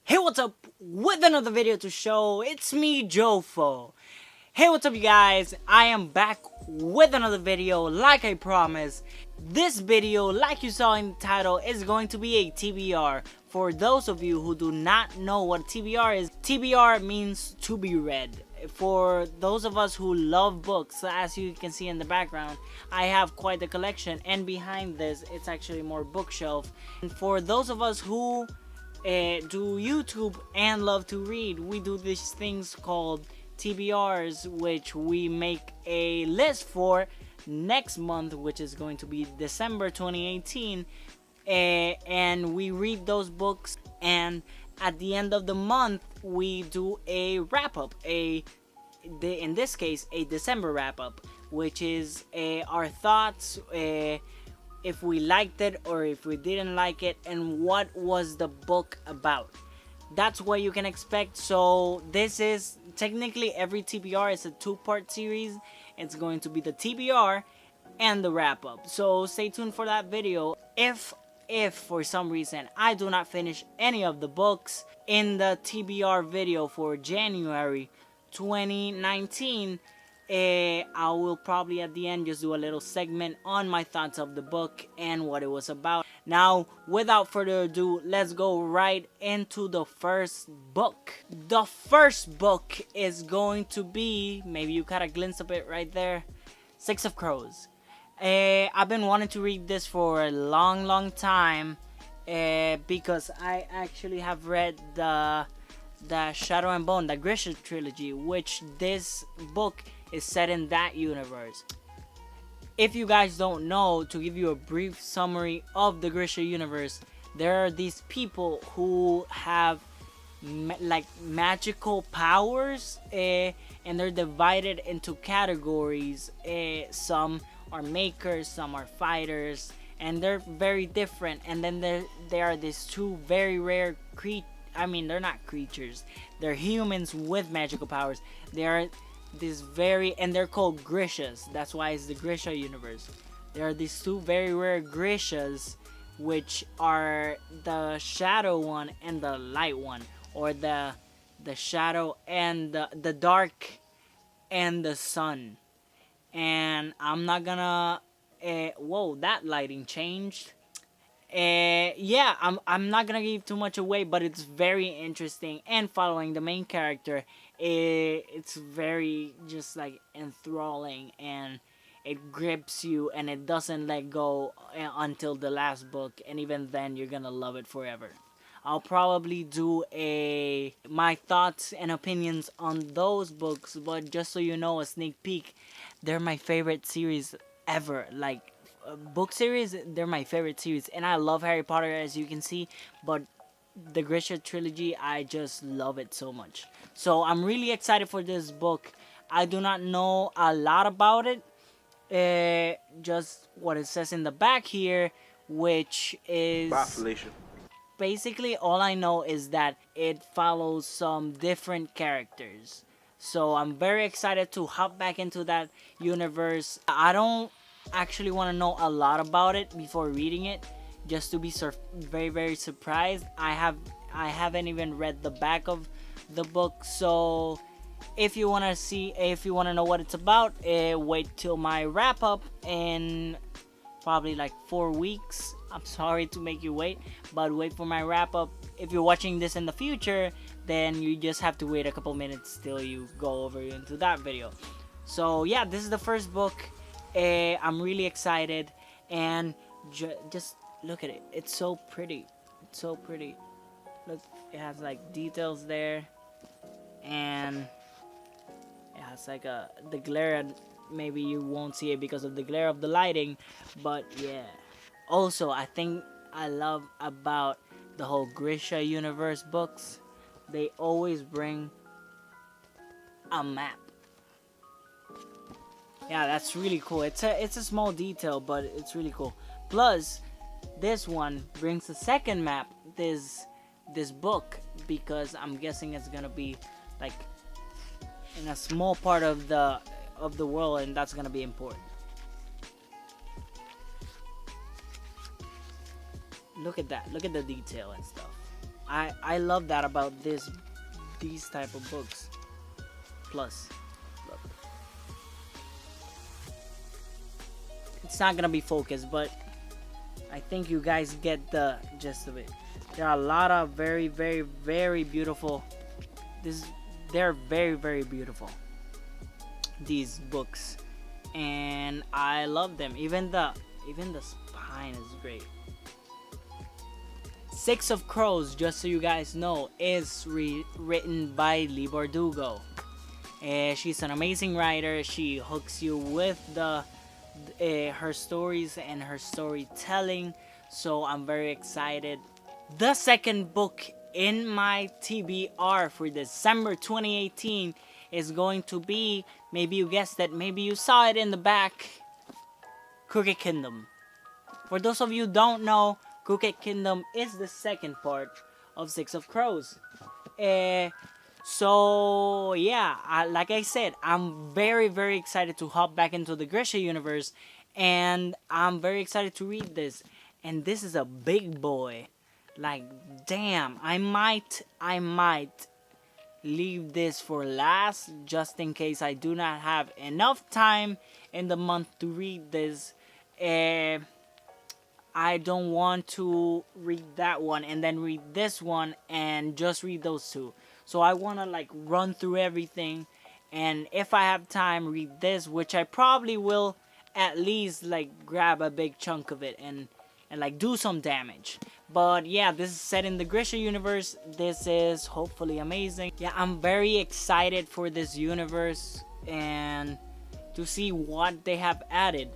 Hey, what's up? With another video to show. It's me, Jopho. Hey, what's up, you guys? I am back with another video like I promised. This video, like you saw in the title, is going to be a TBR. For those of you who do not know what TBR is, TBR means to be read. For those of us who love books, as you can see in the background, I have quite a collection, and behind this, it's actually more bookshelf. And for those of us who do YouTube and love to read, we do these things called TBRs, which we make a list for next month, which is going to be December 2018, and we read those books, and at the end of the month we do a wrap-up, in this case a December wrap-up, which is our thoughts, if we liked it or if we didn't like it, and what was the book about. That's what you can expect. So this is technically, every TBR is a two-part series. It's going to be the TBR and the wrap-up, so stay tuned for that video. If for some reason I do not finish any of the books in the TBR video for January 2019, I will probably at the end just do a little segment on my thoughts of the book and what it was about. Now, without further ado, let's go right into the first book. The first book is going to be, maybe you got a glimpse of it right there, Six of Crows. I've been wanting to read this for a long time, because I actually have read the Shadow and Bone, the Grisha trilogy, which this book is set in that universe. If you guys don't know, to give you a brief summary of the Grisha universe, there are these people who have like magical powers, and they're divided into categories. Some are makers, some are fighters, and they're very different. And then there are these two very rare creatures. I mean, they're not creatures, they're humans with magical powers. They are this and they're called Grishas. That's why it's the Grisha universe. There are these two very rare Grishas, which are the shadow one and the light one, or the shadow and the dark and the sun. And I'm not gonna whoa, that lighting changed. Yeah, I'm not gonna give too much away, but it's very interesting, and following the main character, it's very just like enthralling, and it grips you and it doesn't let go until the last book, and even then you're gonna love it forever. I'll probably do my thoughts and opinions on those books, but just so you know, a sneak peek, they're my favorite series ever. Like, book series, they're my favorite series, and I love Harry Potter, as you can see, but the Grisha trilogy, I just love it so much. So I'm really excited for this book. I do not know a lot about it, just what it says in the back here, which is basically all I know is that it follows some different characters. So I'm very excited to hop back into that universe. I don't actually want to know a lot about it before reading it, just to be very surprised. I haven't even read the back of the book, so if you want to know what it's about, wait till my wrap up in probably like 4 weeks. I'm sorry to make you wait, but wait for my wrap up. If you're watching this in the future, then you just have to wait a couple minutes till you go over into that video. So yeah, this is the first book. I'm really excited, and just look at it. It's so pretty. It's so pretty. Look, it has like details there, and it has like the glare. Maybe you won't see it because of the glare of the lighting, but yeah. Also, I think I love about the whole Grisha universe books, they always bring a map. Yeah, that's really cool. It's a small detail, but it's really cool. Plus, this one brings a second map, this book, because I'm guessing it's gonna be like in a small part of the world, and that's gonna be important. Look at that. Look at the detail and stuff. I love that about these type of books. Plus, look. It's not gonna be focused, but I think you guys get the gist of it. There are a lot of very, very, very beautiful. They're very, very beautiful. These books, and I love them. Even the spine is great. Six of Crows, just so you guys know, is written by Leigh Bardugo. She's an amazing writer. She hooks you with her stories and her storytelling, so I'm very excited. The second book in my TBR for December 2018 is going to be, maybe you guessed it, maybe you saw it in the back, Crooked Kingdom. For those of you who don't know, Crooked Kingdom is the second part of Six of Crows. So yeah, like I said, I'm very, very excited to hop back into the Grisha universe, and I'm very excited to read this. And this is a big boy. Like, damn, I might leave this for last, just in case I do not have enough time in the month to read this. I don't want to read that one and then read this one and just read those two. So I want to like run through everything, and if I have time, read this, which I probably will at least like grab a big chunk of it and like do some damage. But yeah, this is set in the Grisha universe. This is hopefully amazing. Yeah, I'm very excited for this universe and to see what they have added.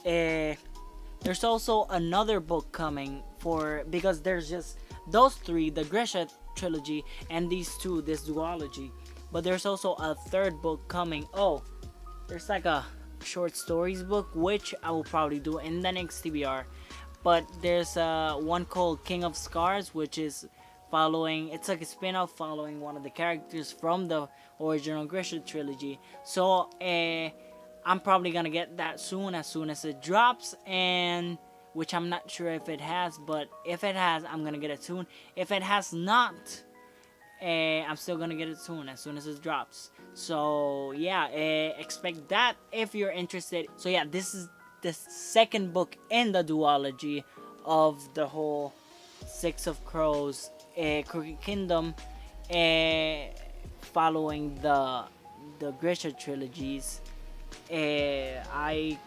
There's also another book coming because there's just those three, the Grisha trilogy, and these two, this duology. But there's also a third book coming. Oh, there's like a short stories book, which I will probably do in the next TBR. But there's one called King of Scars, which is it's like a spin-off following one of the characters from the original Grisha trilogy. So I'm probably gonna get that as soon as it drops, and which I'm not sure if it has, but if it has, I'm gonna get it soon. If it has not, I'm still gonna get it as soon as it drops. So yeah, expect that if you're interested. So yeah, this is the second book in the duology of the whole Six of Crows, Crooked Kingdom, following the Grisha trilogies. I'm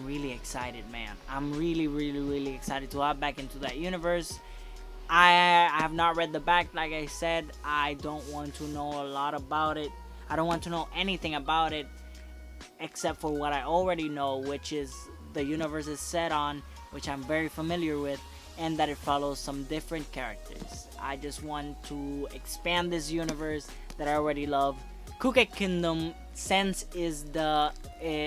really excited, man. I'm really, really, really excited to hop back into that universe. I have not read the back, like I said. I don't want to know a lot about it. I don't want to know anything about it except for what I already know, which is the universe is set on, which I'm very familiar with, and that it follows some different characters. I just want to expand this universe that I already love. Crooked Kingdom, since is the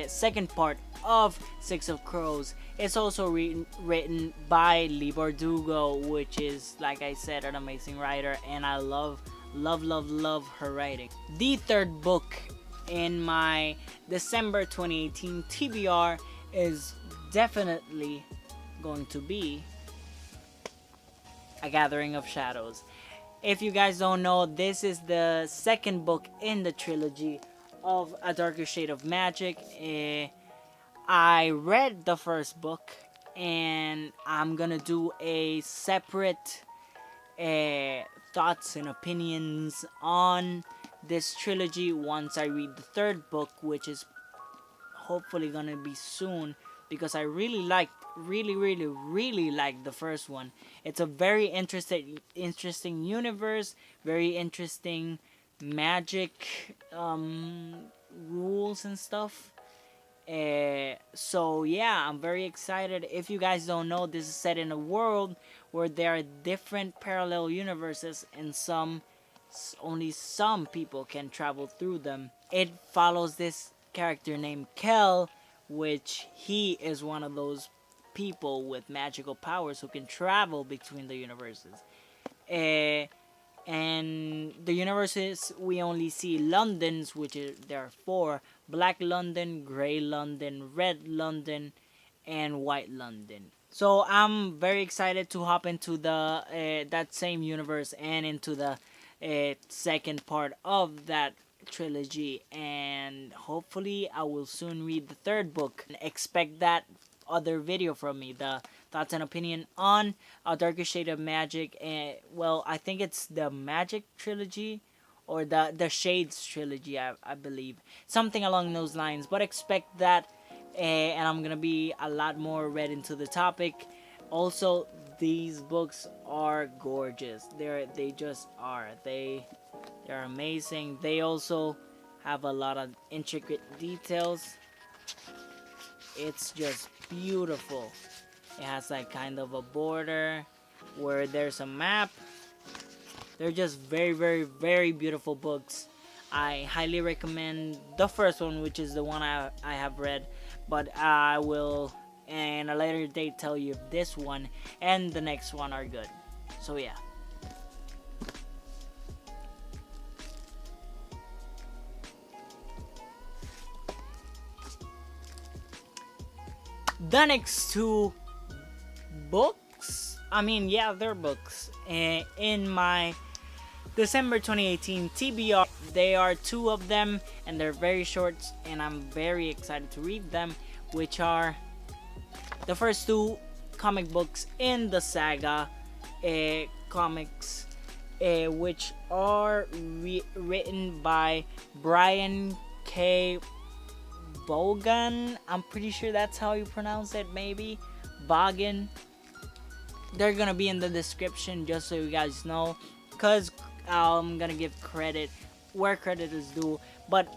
second part of Six of Crows, it's also written by Leigh Bardugo, which is, like I said, an amazing writer, and I love her writing. The third book in my December 2018 TBR is definitely going to be A Gathering of Shadows. If you guys don't know, this is the second book in the trilogy of A Darker Shade of Magic. I read the first book, and I'm gonna do a separate thoughts and opinions on this trilogy once I read the third book, which is hopefully gonna be soon, because I really liked the first one. It's a very interesting universe, very interesting magic rules and stuff. So yeah, I'm very excited. If you guys don't know, this is set in a world where there are different parallel universes, and only some people can travel through them. It follows this character named Cowles, which he is one of those people with magical powers who can travel between the universes. And the universes, we only see Londons, which there are 4: Black London, Grey London, Red London, and White London. So I'm very excited to hop into the that same universe and into the second part of that trilogy, and hopefully I will soon read the third book. Expect that other video from me, the thoughts and opinion on A Darker Shade of Magic, and well, I think it's the Magic trilogy or the Shades trilogy, I believe, something along those lines. But expect that, and I'm gonna be a lot more read into the topic. Also, these books are gorgeous. They just are. They're amazing. They also have a lot of intricate details. It's just beautiful. It has like kind of a border where there's a map. They're just very, very, very beautiful books. I highly recommend the first one, which is the one I have read, but I will in a later date tell you if this one and the next one are good. So yeah. The next two books, I mean, yeah, they're books. In my December 2018 TBR, they are two of them, and they're very short, and I'm very excited to read them, which are the first two comic books in the Saga comics, which are written by Brian K. Vaughan. I'm pretty sure that's how you pronounce it, maybe Vaughan. They're gonna be in the description just so you guys know, because I'm gonna give credit where credit is due. But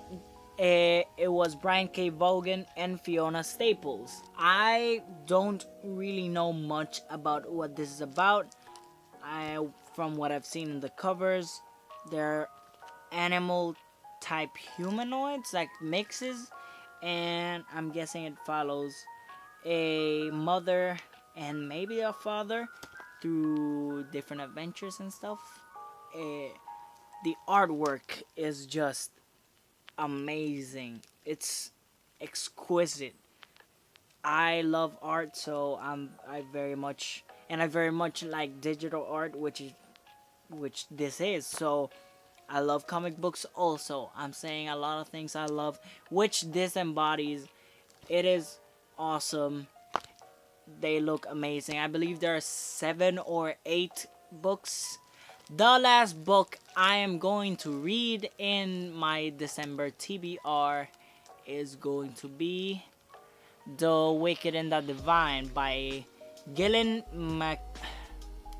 it was Brian K. Vaughan and Fiona Staples. I don't really know much about what this is about. From what I've seen in the covers, they're animal type humanoids, like mixes, and I'm guessing it follows a mother and maybe a father through different adventures and stuff. The artwork is just amazing. It's exquisite. I love art, so I very much like digital art, which this is. So I love comic books also. I'm saying a lot of things I love, which this embodies. It is awesome. They look amazing. I believe there are 7 or 8 books. The last book I am going to read in my December TBR is going to be The Wicked and the Divine by Gillen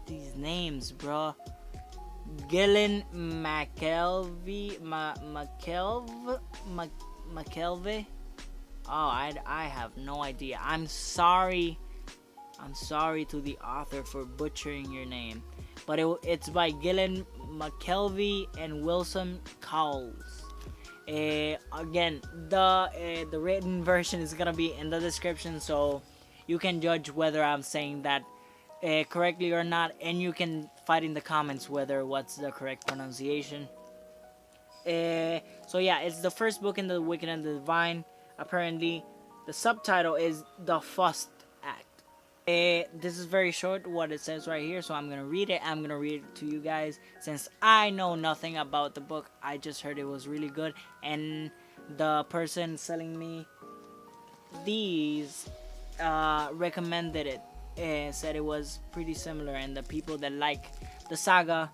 These names, bro. Gillen Mckelvie. Mckelvie. Oh, I have no idea. I'm sorry to the author for butchering your name, but it's by Gillen, Mckelvie, and Wilson Cowles. Again, the written version is gonna be in the description, so you can judge whether I'm saying that correctly or not, and you can fight in the comments what's the correct pronunciation. So yeah, it's the first book in the Wicked and the Divine. Apparently, the subtitle is The First Act. This is very short, what it says right here, so I'm gonna read it. I'm gonna read it to you guys, since I know nothing about the book. I just heard it was really good, and the person selling me these recommended it, said it was pretty similar, and the people that like the Saga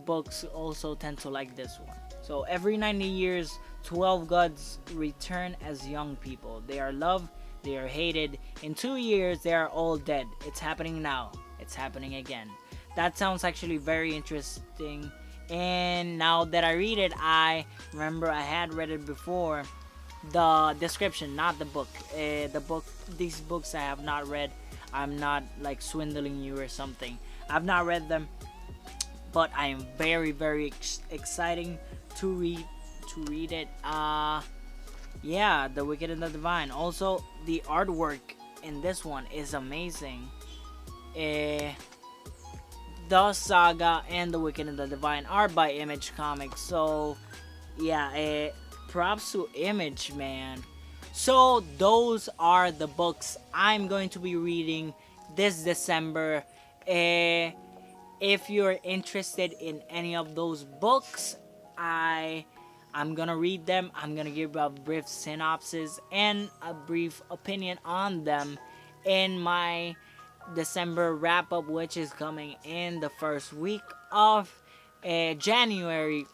books also tend to like this one. So every 90 years, 12 gods return as young people. They are loved, they are hated. In 2 years, they are all dead. It's happening now. It's happening again. That sounds actually very interesting. And now that I read it, I remember I had read it before. The description, not the book. These books I have not read. I'm not like swindling you or something. I've not read them, but I am very, very exciting to read it. Yeah, The Wicked and the Divine. Also, the artwork in this one is amazing. The Saga and The Wicked and the Divine are by Image Comics, so yeah, props to Image, man. So those are the books I'm going to be reading this December. If you're interested in any of those books, I'm gonna read them. I'm gonna give a brief synopsis and a brief opinion on them in my December wrap up, which is coming in the first week of January.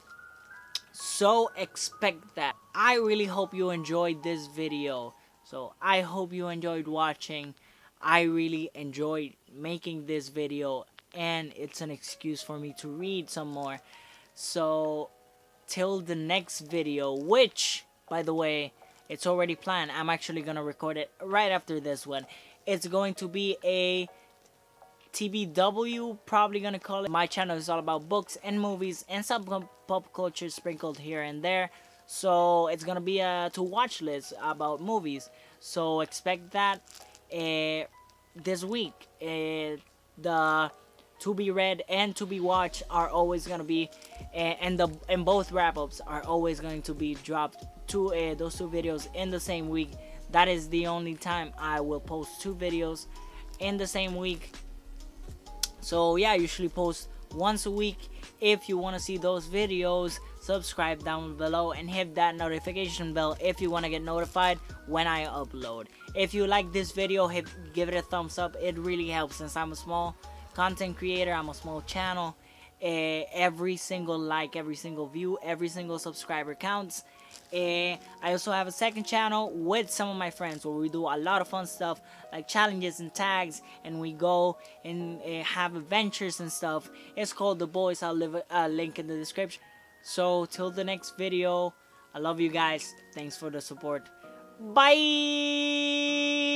So expect that. I really hope you enjoyed this video. So I hope you enjoyed watching. I really enjoyed making this video, and it's an excuse for me to read some more. So till the next video, which, by the way, it's already planned. I'm actually gonna record it right after this one. It's going to be a TBW, probably gonna call it. My channel is all about books and movies and some pop culture sprinkled here and there. So it's gonna be a to watch list about movies. So expect that this week. The to be read and to be watched are always gonna be, and both wrap ups are always going to be dropped to those two videos in the same week. That is the only time I will post two videos in the same week. So yeah, I usually post once a week. If you want to see those videos, subscribe down below and hit that notification bell if you want to get notified when I upload. If you like this video, give it a thumbs up. It really helps, since I'm a small content creator, I'm a small channel. Every single like, every single view, every single subscriber counts. I also have a second channel with some of my friends where we do a lot of fun stuff like challenges and tags, and we go and have adventures and stuff. It's called The Boys. I'll leave a link in the description. So till the next video, I love you guys. Thanks for the support. Bye.